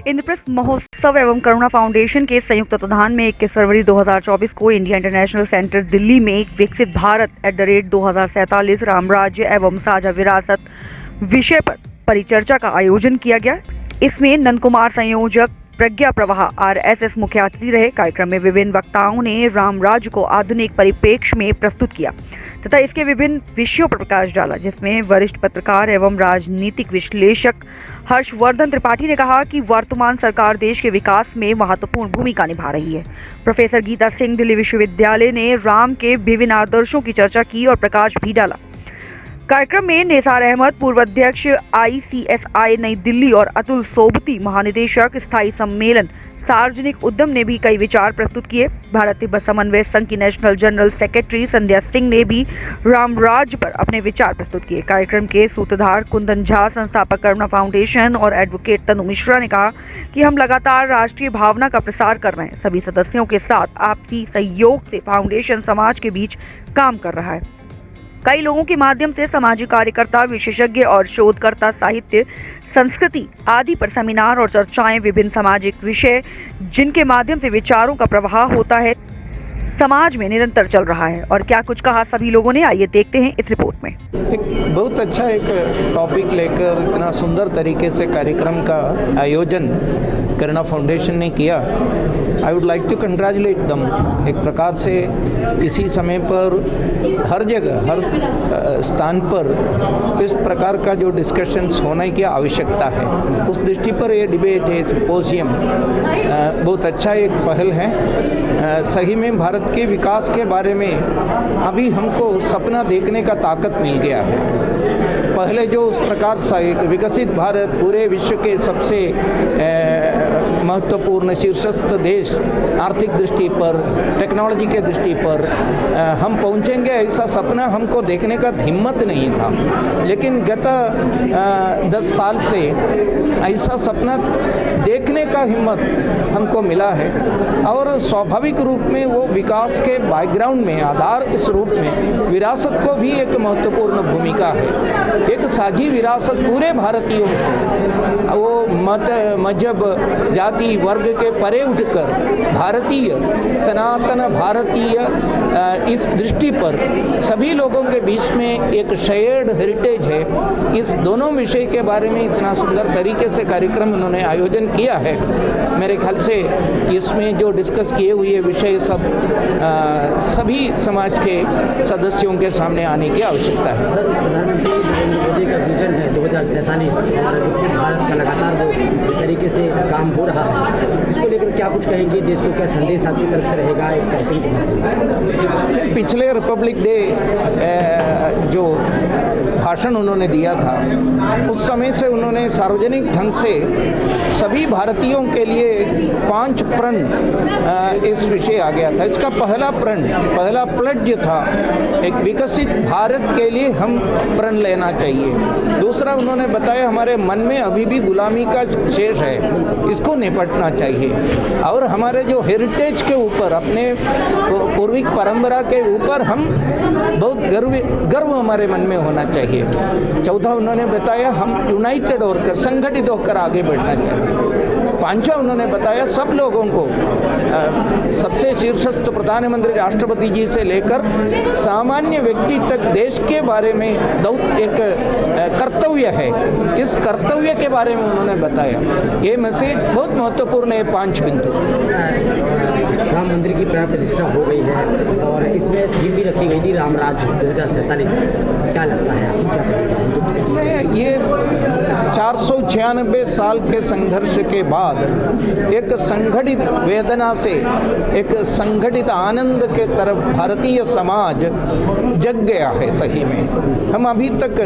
इंद्रप्रस्थ महोत्सव एवं करुणा फाउंडेशन के संयुक्त तत्वाधान में 21 फरवरी 2024 को इंडिया इंटरनेशनल सेंटर दिल्ली में विकसित भारत @2047 राम राज्य एवं साझा विरासत विषय पर परिचर्चा का आयोजन किया गया। इसमें नंद कुमार संयोजक, प्रज्ञा प्रवाह RSS मुख्य अतिथि रहे। कार्यक्रम में विभिन्न वक्ताओं ने राम राज्य को आधुनिक परिप्रेक्ष्य में प्रस्तुत किया तथा इसके विभिन्न विषयों पर प्रकाश डाला, जिसमें वरिष्ठ पत्रकार एवं राजनीतिक विश्लेषक हर्षवर्धन त्रिपाठी ने कहा कि वर्तमान सरकार देश के विकास में महत्वपूर्ण भूमिका निभा रही है। प्रोफेसर गीता सिंह दिल्ली विश्वविद्यालय ने राम के विभिन्न आदर्शों की चर्चा की और प्रकाश भी डाला। कार्यक्रम में निसार अहमद, पूर्व अध्यक्ष ICSI नई दिल्ली और अतुल सोबती, महानिदेशक स्थायी सम्मेलन सार्वजनिक उद्यम ने भी कई विचार प्रस्तुत किए। भारत तिब्बत समन्वय संघ की नेशनल जनरल सेक्रेटरी संध्या सिंह ने भी राम राज्य पर अपने विचार प्रस्तुत किए। कार्यक्रम के सूत्रधार कुंदन झा, संस्थापक करुणा फाउंडेशन और एडवोकेट तनु मिश्रा ने कहा कि हम लगातार राष्ट्रीय भावना का प्रसार कर रहे हैं। सभी सदस्यों के साथ आपसी सहयोग से फाउंडेशन समाज के बीच काम कर रहा है। कई लोगों के माध्यम से सामाजिक कार्यकर्ता, विशेषज्ञ और शोधकर्ता साहित्य, संस्कृति आदि पर सेमिनार और चर्चाएं, विभिन्न सामाजिक विषय जिनके माध्यम से विचारों का प्रवाह होता है, समाज में निरंतर चल रहा है। और क्या कुछ कहा सभी लोगों ने, आइए देखते हैं इस रिपोर्ट में। बहुत अच्छा एक टॉपिक लेकर इतना सुंदर तरीके से कार्यक्रम का आयोजन करुणा फाउंडेशन ने किया। I would like to congratulate them. एक प्रकार से इसी समय पर हर जगह, हर स्थान पर इस प्रकार का जो डिस्कशंस होने की आवश्यकता है, उस दृष्टि पर ये डिबेट है, सिम्पोजियम बहुत अच्छा एक पहल है। सही में भारत के विकास के बारे में अभी हमको सपना देखने का ताकत मिल गया है। पहले जो उस प्रकार सा एक विकसित भारत, पूरे विश्व के सबसे महत्वपूर्ण शीर्षस्थ देश, आर्थिक दृष्टि पर, टेक्नोलॉजी के दृष्टि पर हम पहुंचेंगे, ऐसा सपना हमको देखने का हिम्मत नहीं था। लेकिन गत 10 साल से ऐसा सपना देखने का हिम्मत हमको मिला है और स्वाभाविक रूप में वो विकास के बैकग्राउंड में, आधार इस रूप में विरासत को भी एक महत्वपूर्ण भूमिका है। एक साझी विरासत पूरे भारतीयों को, वो मत, मजहब, जाति, वर्ग के परे उठकर भारतीय, सनातन भारतीय इस दृष्टि पर सभी लोगों के बीच में एक शेयर्ड हेरिटेज है। इस दोनों विषय के बारे में इतना सुंदर तरीके से कार्यक्रम उन्होंने आयोजन किया है। मेरे ख्याल से इसमें जो डिस्कस किए हुए विषय सब सभी समाज के सदस्यों के सामने आने की आवश्यकता है। सर, प्रधानमंत्री नरेंद्र मोदी का विजन है 2047 हमारा विकसित भारत का, लगातार वो इस तरीके से काम हो रहा है। इसको लेकर क्या कुछ कहेंगे, देश को क्या संदेश आपकी तरफ से रहेगा इस कार्यक्रम के माध्यम से? पिछले रिपब्लिक डे जो भाषण उन्होंने दिया था, उस समय से उन्होंने सार्वजनिक ढंग से सभी भारतीयों के लिए 5 प्रण इस विषय आ गया था। इसका पहला प्रण, पहला प्लेज था, एक विकसित भारत के लिए हम प्रण लेना चाहिए। दूसरा उन्होंने बताया हमारे मन में अभी भी गुलामी का शेष है, इसको निपटना चाहिए और हमारे जो हेरिटेज के ऊपर, अपने पूर्विक परंपरा के ऊपर हम बहुत गर्व हमारे मन में होना चाहिए। चौथा उन्होंने बताया हम यूनाइटेड होकर, संगठित होकर आगे बढ़ना चाहिए। पांचवा उन्होंने बताया सब लोगों को, सबसे शीर्षस्थ प्रधानमंत्री, राष्ट्रपति जी से लेकर सामान्य व्यक्ति तक देश के बारे में एक कर्तव्य है। इस कर्तव्य के बारे में उन्होंने बताया। ये मैसेज बहुत महत्वपूर्ण है। 5 बिंदु। राम मंदिर की प्राण प्रतिष्ठा हो गई है और इसमें थीम भी रखी गई थी राम राज्य 2047। क्या लगता है आपको? ये 496 साल के संघर्ष के बाद एक संगठित वेदना से एक संगठित आनंद के तरफ भारतीय समाज जग गया है। सही में हम अभी तक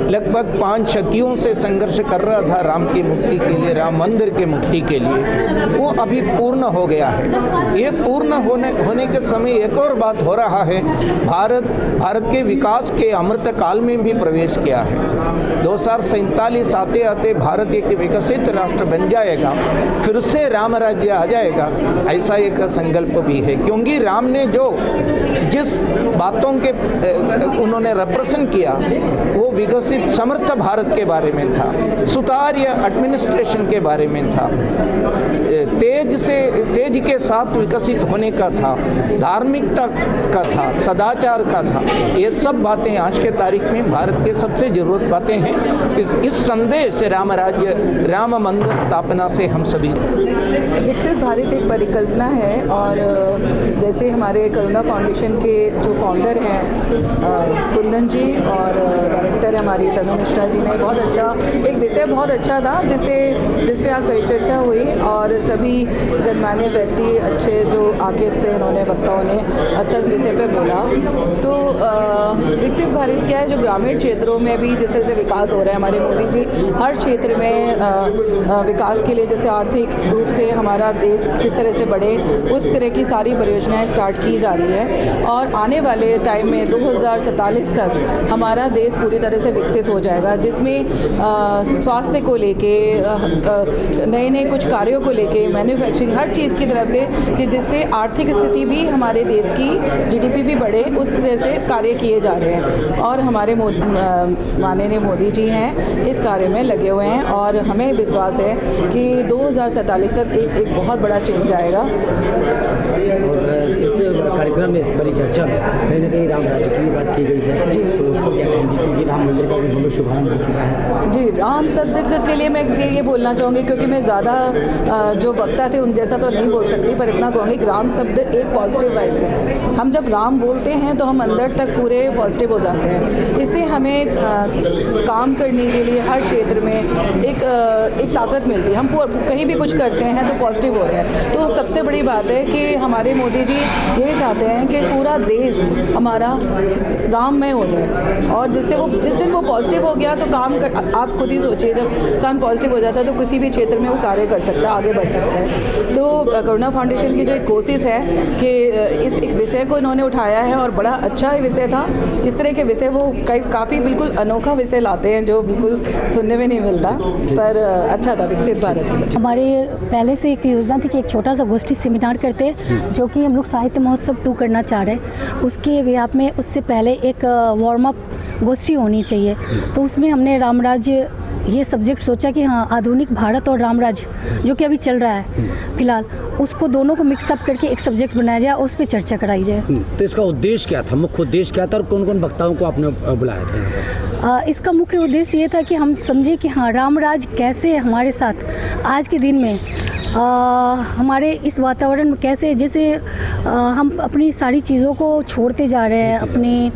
लगभग 5 शतियों से संघर्ष कर रहा था राम की मुक्ति के लिए, राम मंदिर के मुक्ति के लिए। वो अभी पूर्ण हो गया है। ये पूर्ण होने के समय एक और बात हो रहा है, भारत के विकास के अमृत काल में भी प्रवेश किया है। 2047 आते आते भारत एक विकसित राष्ट्र बन जाएगा, फिर से राम राज्य आ जाएगा, ऐसा एक संकल्प भी है। क्योंकि राम ने जो जिस बातों के उन्होंने रिप्रेजेंट किया वो विकसित समर्थ भारत के बारे में था, सुतार्य एडमिनिस्ट्रेशन के बारे में था, तेज के साथ विकसित होने का था, धार्मिकता का था, सदाचार का था। ये सब बातें आज के तारीख में भारत के सबसे ज़रूरत बातें हैं। इस संदेश राम राज्य, राम मंदिर स्थापना से हम सभी विकसित भारत एक परिकल्पना है। और जैसे हमारे करुणा फाउंडेशन के जो फाउंडर हैं कुंदन जी और डायरेक्टर हमारी तनु मिश्रा जी ने बहुत अच्छा एक विषय बहुत अच्छा था जिस पे आज परिचर्चा हुई और सभी गणमान्य व्यक्ति अच्छे जो आके इस पे उन्होंने वक्ताओं ने अच्छा इस विषय पे बोला। तो विकसित भारत क्या है, जो ग्रामीण क्षेत्रों में भी जिस तरह से विकास हो रहा है, हमारे मोदी जी हर क्षेत्र में विकास के लिए, जैसे आर्थिक रूप से हमारा देश किस तरह से बढ़े, उस तरह की सारी परियोजनाएं स्टार्ट की जा रही है। और आने वाले टाइम में 2047 तक हमारा देश पूरी तरह से विकसित हो जाएगा, जिसमें स्वास्थ्य को लेके, नए नए कुछ कार्यों को लेके, मैन्युफैक्चरिंग, हर चीज़ की तरफ से, कि जिससे आर्थिक स्थिति भी हमारे देश की जीडीपी भी बढ़े, उस तरह से कार्य किए जा रहे हैं। और हमारे माननीय मोदी जी हैं इस कार्य में लगे हुए हैं और हमें विश्वास है कि 2047 तक एक बहुत बड़ा चेंज आएगा। और इस कार्यक्रम में, इस परिचर्चा में कहीं ना कहीं राम राज्य की बात की गई है जी। तो उसको क्या कहेंगे, क्योंकि राम मंदिर का भी भव्य शुभारंभ हो चुका है। जी, राम शब्द के लिए मैं ये बोलना चाहूँगी, क्योंकि मैं ज़्यादा जो वक्ता थे उन जैसा तो नहीं बोल सकती, पर इतना कहूँगी कि राम शब्द एक पॉजिटिव वाइब्स है। हम जब राम बोलते हैं तो हम अंदर तक पूरे पॉजिटिव हो जाते हैं। इससे हमें काम करने के लिए हर क्षेत्र में एक ताकत मिलती है। हम कहीं भी कुछ करते हैं तो पॉजिटिव हो रहे हैं। तो सबसे बड़ी बात है कि हमारे मोदी जी ये चाहते हैं कि पूरा देश हमारा राममय हो जाए, और जिस दिन वो पॉजिटिव हो गया तो आप खुद ही सोचिए, जब इंसान पॉजिटिव हो जाता है तो किसी भी क्षेत्र में वो कार्य कर सकता है, आगे बढ़ सकता है। तो करुणा फाउंडेशन की जो एक कोशिश है कि इस एक विषय को इन्होंने उठाया है और बड़ा अच्छा विषय था। इस तरह के विषय वो काफ़ी बिल्कुल अनोखा विषय लाते हैं जो बिल्कुल सुनने में नहीं मिलता, पर अच्छा था विकसित भारत। हमारे पहले से एक योजना थी कि एक छोटा सा गोष्ठी सेमिनार करते, जो कि हम लोग साहित्य महोत्सव 2 करना चाह रहे हैं। उसके व्याप में उससे पहले एक वार्म अप गोष्ठी होनी चाहिए। तो उसमें हमने राम राज्य ये सब्जेक्ट सोचा कि हाँ, आधुनिक भारत और राम राज्य जो कि अभी चल रहा है फिलहाल, उसको दोनों को मिक्सअप करके एक सब्जेक्ट बनाया जाए और उस पर चर्चा कराई जाए। तो इसका उद्देश्य क्या था, मुख्य उद्देश्य क्या था और कौन कौन वक्ताओं को आपने बुलाया था? इसका मुख्य उद्देश्य ये था कि हम समझे कि हाँ, राम राज्य कैसे हमारे साथ आज के दिन में हमारे इस वातावरण में कैसे, जैसे हम अपनी सारी चीज़ों को छोड़ते जा रहे हैं, अपनी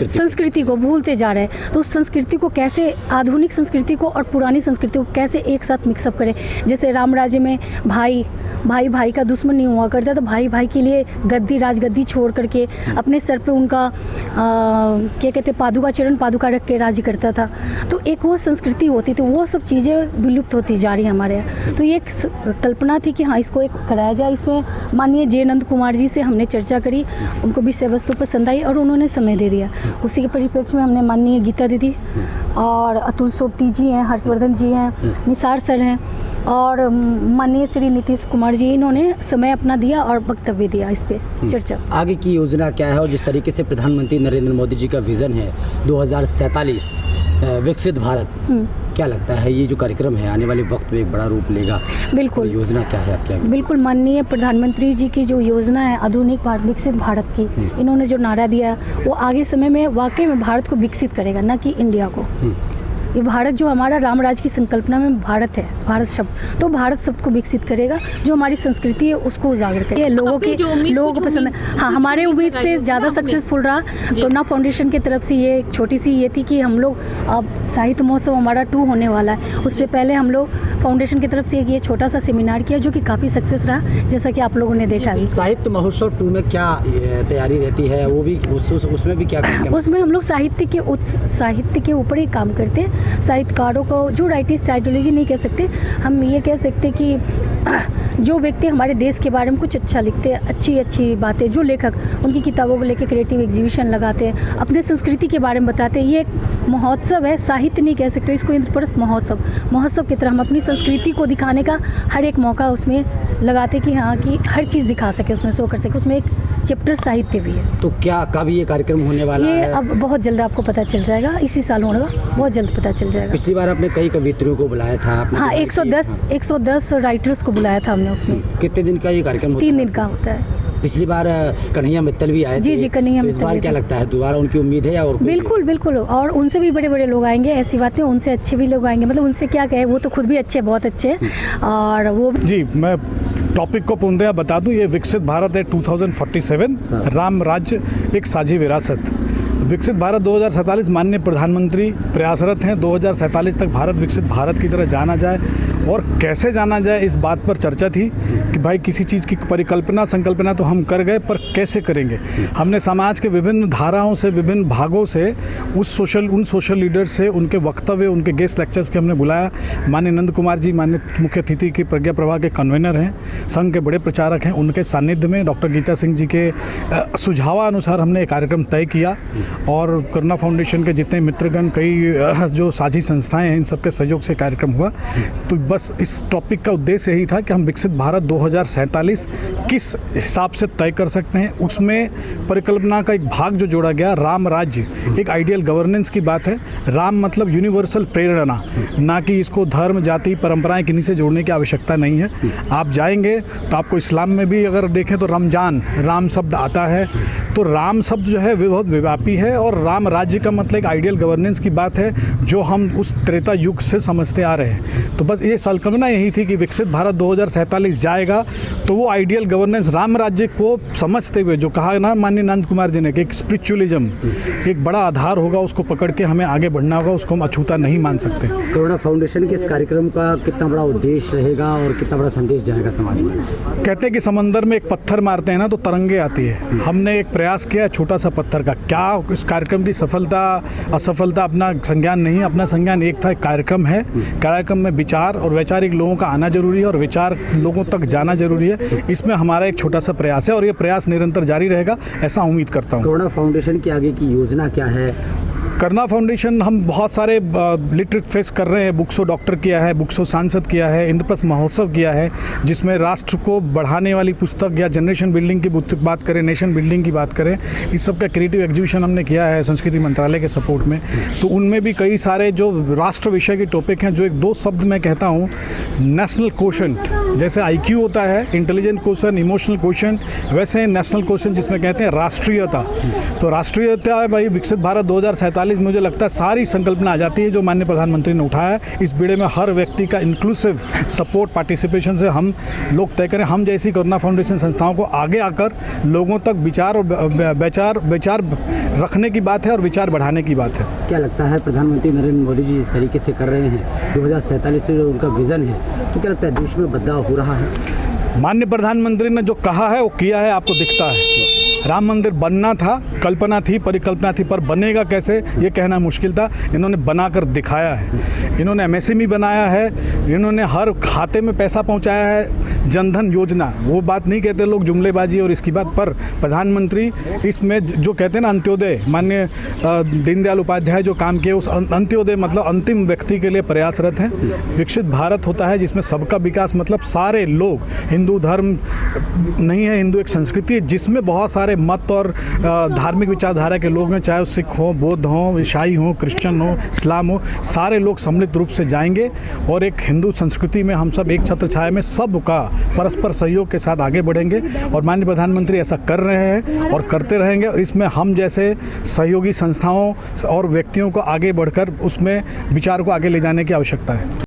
संस्कृति को भूलते जा रहे हैं। तो उस संस्कृति को कैसे, आधुनिक संस्कृति को और पुरानी संस्कृति को कैसे एक साथ मिक्सअप करें। जैसे राम राज्य में भाई का दुश्मन नहीं हुआ करता, तो भाई के लिए राजगद्दी छोड़ करके अपने सर पे उनका क्या कहते हैं, पादुका रख के राज्य करता था। तो एक वो संस्कृति होती थी, वो सब चीज़ें विलुप्त होती जा रही हैं हमारे यहाँ। तो ये एक कल्पना थी कि हाँ, इसको एक कराया जाए। इसमें माननीय जे नंद कुमार जी से हमने चर्चा करी, उनको विषय वस्तु पसंद आई और उन्होंने समय दे दिया। उसी के परिप्रेक्ष्य में हमने माननीय गीता दीदी और अतुल सोपती जी हैं, हर्षवर्धन जी हैं, निसार सर हैं और माननीय श्री नीतीश कुमार जी, इन्होंने समय अपना दिया और वक्तव्य दिया इस पे चर्चा। आगे की योजना क्या है और जिस तरीके से प्रधानमंत्री नरेंद्र मोदी जी का विज़न है 2047 विकसित भारत, क्या लगता है ये जो कार्यक्रम है आने वाले वक्त में एक बड़ा रूप लेगा? बिल्कुल। योजना क्या है आपके? बिल्कुल, माननीय प्रधानमंत्री जी की जो योजना है आधुनिक भारत, विकसित भारत की, इन्होंने जो नारा दिया है वो आगे समय में वाकई में भारत को विकसित करेगा, न कि इंडिया को। ये भारत जो हमारा राम राज्य की संकल्पना में भारत है, भारत शब्द, तो भारत शब्द को विकसित करेगा, जो हमारी संस्कृति है उसको उजागर करेगा। लोगों को पसंद है। हाँ, हमारे उम्मीद से ज़्यादा सक्सेसफुल रहा। करुणा फाउंडेशन की तरफ से ये छोटी सी ये थी कि हम लोग अब साहित्य महोत्सव हमारा 2 होने वाला है, उससे पहले हम लोग फाउंडेशन की तरफ से ये छोटा सा सेमिनार किया जो कि काफ़ी सक्सेस रहा, जैसा कि आप लोगों ने देखा भी। साहित्य महोत्सव 2 में क्या तैयारी रहती है, वो भी उसमें भी क्या? उसमें हम लोग साहित्य के ऊपर ही काम करते हैं। साहित्यकारों को जो राइटिंग टाइटोलॉजी नहीं कह सकते, हम ये कह सकते कि जो व्यक्ति हमारे देश के बारे में कुछ अच्छा लिखते हैं, अच्छी अच्छी बातें, जो लेखक उनकी किताबों को लेकर क्रिएटिव एग्जीबिशन लगाते हैं, अपने संस्कृति के बारे में बताते हैं। ये एक महोत्सव है, साहित्य नहीं कह सकते इसको, इंद्रप्रस्थ महोत्सव की तरह हम अपनी संस्कृति को दिखाने का हर एक मौका उसमें लगाते कि हाँ कि हर चीज़ दिखा सके, उसमें शो कर सके। उसमें एक चैप्टर साहित्य भी है। तो क्या कब ये कार्यक्रम होने वाला ये है? अब बहुत जल्द आपको पता चल जाएगा, इसी साल होने वाला, बहुत जल्द पता चल जाएगा। पिछली बार आपने कई कवित्रियों को बुलाया था आपने? हाँ, 110 राइटर्स को बुलाया था हमने उसमें। कितने दिन का ये कार्यक्रम होता है? 3 दिन का होता है। पिछली बार कन्हैया मित्तल भी आए थे। जी, कन्हैया तो इस मित्तल बार भी क्या थे। लगता है, दोबारा उनकी उम्मीद है या और कोई? बिल्कुल, और उनसे भी बड़े बड़े लोग आएंगे, ऐसी बातें, उनसे अच्छे भी लोग आएंगे। मतलब उनसे क्या कहे, वो तो खुद भी अच्छे, बहुत अच्छे हैं। और वो जी, मैं टॉपिक को पूर्णतः बता दूं, ये विकसित भारत है 2047, राम राज्य एक साझी विरासत। विकसित भारत 2047 माननीय प्रधानमंत्री प्रयासरत हैं 2047 तक भारत विकसित भारत की तरह जाना जाए। और कैसे जाना जाए, इस बात पर चर्चा थी कि भाई किसी चीज़ की परिकल्पना संकल्पना तो हम कर गए, पर कैसे करेंगे। हमने समाज के विभिन्न धाराओं से, विभिन्न भागों से उन सोशल लीडर से उनके वक्तव्य, उनके गेस्ट लेक्चर्स के हमने बुलाया। माननीय नंद कुमार जी, माननीय मुख्य अतिथि की प्रज्ञा प्रभा के कन्वेनर हैं, संघ के बड़े प्रचारक हैं, उनके सानिध्य में डॉक्टर गीता सिंह जी के सुझावानुसार हमने एक कार्यक्रम तय किया। और करुणा फाउंडेशन के जितने मित्रगण, कई जो साझी संस्थाएं हैं, इन सबके सहयोग से कार्यक्रम हुआ। तो बस इस टॉपिक का उद्देश्य यही था कि हम विकसित भारत 2047 किस हिसाब से तय कर सकते हैं। उसमें परिकल्पना का एक भाग जो जोड़ा गया, राम राज्य, एक आइडियल गवर्नेंस की बात है। राम मतलब यूनिवर्सल प्रेरणा, ना कि इसको धर्म, जाति, परंपराएं किन्हीं से जोड़ने की आवश्यकता नहीं है। आप जाएंगे तो आपको इस्लाम में भी अगर देखें तो रमजान, राम शब्द आता है। तो राम शब्द जो है बहुत व्यापी है। और राम राज्य का मतलब एक आइडियल गवर्नेंस की बात है, जो हम उस त्रेता युग से समझते आ रहे हैं। तो बस ये संकल्पना यही थी कि विकसित भारत 2047 जाएगा तो वो आइडियल गवर्नेंस, राम राज्य को समझते हुए, जो कहा ना माननीय नंद कुमार जी ने कि एक स्पिरिचुअलिज्म एक बड़ा आधार होगा, उसको पकड़ के हमें आगे बढ़ना होगा, उसको हम अछूता नहीं मान सकते। करुणा फाउंडेशन के इस कार्यक्रम का कितना बड़ा उद्देश्य रहेगा और कितना बड़ा संदेश जाएगा समाज में? कहते हैं कि समंदर में एक पत्थर मारते हैं ना तो तरंगे आती है। हमने एक प्रयास किया छोटा सा पत्थर का। क्या इस कार्यक्रम की सफलता असफलता अपना संज्ञान नहीं, अपना संज्ञान एक था, एक कार्यक्रम है। कार्यक्रम में विचार और वैचारिक लोगों का आना जरूरी है और विचार लोगों तक जाना जरूरी है। इसमें हमारा एक छोटा सा प्रयास है और ये प्रयास निरंतर जारी रहेगा, ऐसा उम्मीद करता हूँ। करुणा फाउंडेशन की आगे की योजना क्या है? करुणा फाउंडेशन, हम बहुत सारे लिटरेट फेस्ट कर रहे हैं। बुक्सो डॉक्टर किया है, बुक्सो सांसद किया है, इंद्रप्रस्थ महोत्सव किया है, जिसमें राष्ट्र को बढ़ाने वाली पुस्तक या जनरेशन बिल्डिंग की बात करें, नेशन बिल्डिंग की बात करें, इस सब का क्रिएटिव एग्जीबिशन हमने किया है संस्कृति मंत्रालय के सपोर्ट में। तो उनमें भी कई सारे जो राष्ट्र विषय के टॉपिक हैं, जो एक दो शब्द मैं कहता हूँ, नेशनल क्वोशंट, जैसे IQ होता है, इंटेलिजेंट क्वोशंट, इमोशनल क्वोशंट, वैसे नेशनल क्वोशंट जिसमें कहते हैं राष्ट्रीयता। तो राष्ट्रीयता है भाई, विकसित भारत 2047 मुझे लगता है सारी संकल्पना आ जाती है जो माननीय प्रधानमंत्री ने उठाया है। इस बेड़े में हर व्यक्ति का इंक्लूसिव सपोर्ट, पार्टिसिपेशन से हम लोग तय करें। हम जैसी करुणा फाउंडेशन संस्थाओं को आगे आकर लोगों तक विचार और विचार रखने की बात है और विचार बढ़ाने की बात है। क्या लगता है प्रधानमंत्री नरेंद्र मोदी जी इस तरीके से कर रहे हैं, 2047 से जो उनका विज़न है, तो क्या लगता है देश में बदलाव हो रहा है? माननीय प्रधानमंत्री ने जो कहा है वो किया है, आपको दिखता है। राम मंदिर बनना था, कल्पना थी, परिकल्पना थी, पर बनेगा कैसे ये कहना मुश्किल था। इन्होंने बनाकर दिखाया है। इन्होंने MSME बनाया है, इन्होंने हर खाते में पैसा पहुंचाया है। जनधन योजना, वो बात नहीं कहते लोग जुमलेबाजी और इसकी बात, पर प्रधानमंत्री इसमें जो कहते हैं ना अंत्योदय, माननीय दीनदयाल उपाध्याय जो काम किए, उस अंत्योदय मतलब अंतिम व्यक्ति के लिए प्रयासरत हैं। विकसित भारत होता है जिसमें सबका विकास, मतलब सारे लोग, हिंदू धर्म नहीं है, हिंदू एक संस्कृति है जिसमें बहुत सारे मत और धार्मिक विचारधारा के लोग हैं, चाहे वो सिख हो, बौद्ध हो, ईसाई हो, क्रिश्चियन हो, इस्लाम हो, सारे लोग सम्मिलित रूप से जाएंगे और एक हिंदू संस्कृति में हम सब एक छत्र छाया में सबका परस्पर सहयोग के साथ आगे बढ़ेंगे। और माननीय प्रधानमंत्री ऐसा कर रहे हैं और करते रहेंगे। और इसमें हम जैसे सहयोगी संस्थाओं और व्यक्तियों को आगे बढ़कर उसमें विचार को आगे ले जाने की आवश्यकता है।